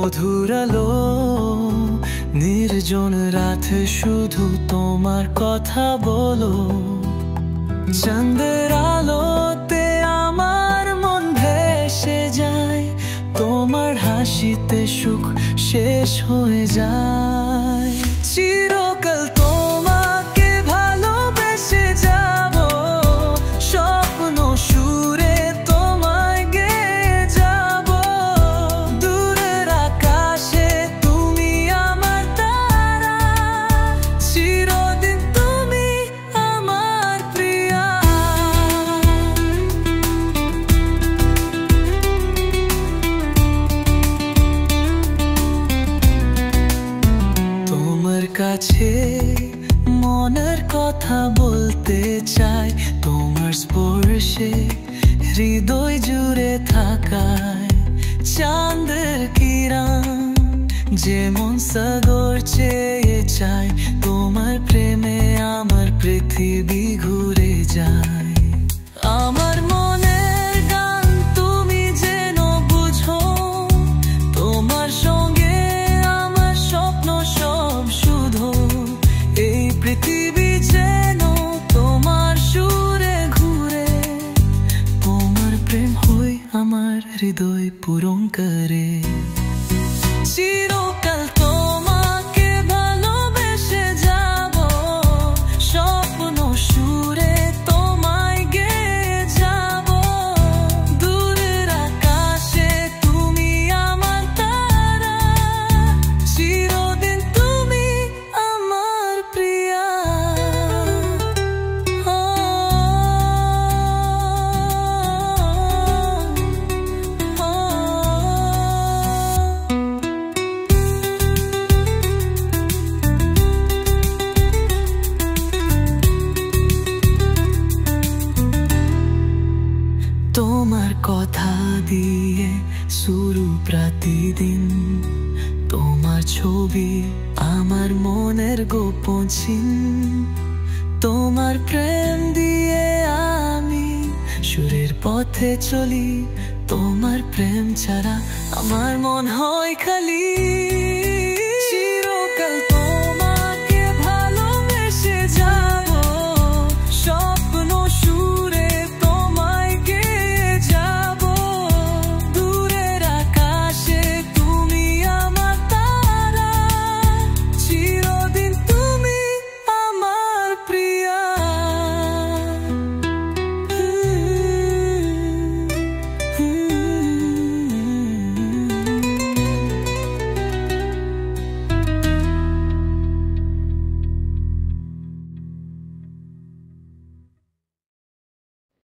মধুর আলো নির্জন রাতে শুধু তোমার কথা বলো। চাঁদের আলোতে আমার মন ভেসে যায়, তোমার হাসিতে সুখ শেষ হয়ে যায়। চিরকাল তোমাকে ভালোবেসে যাব, স্বপ্ন সুরে তোমায় গেয়ে যাব। দূরের আকাশে তুমি আমার তারা, চিরদিন তুমি আমার প্রিয়া। তোমার কাছে মনের কথা বলতে চাই, তোমার স্পর্শে হৃদয় জুড়ে থাকায়। চাঁদের কিরণ যেমন সাগর চেয়ে চায়, তোমার প্রেমে আমার পৃথিবী ঘুরে যায়। আমার মনের গান তুমি যেন বুঝো, তোমার সঙ্গে আমার স্বপ্ন সব শুধু। এই পৃথিবী যেন তোমার সুরে ঘুরে, তোমার প্রেম হই আমার হৃদয় পূরণ করে। চিরকাল তোমাকে ভালোবেসে যাব, স্বপ্ন সুরে তোমায় গেয়ে যাব। দূরের আকাশে তুমি আমার তারা, চিরদিন তুমি আমার প্রিয়া। তোমার কথা দিয়ে শুরু প্রতিদিন, তোমার ছবি আমার মনের গোপন চিন। তোমার প্রেম দিয়ে আমি সুরের পথে চলি, তোমার প্রেম ছাড়া আমার মন হয় খালি।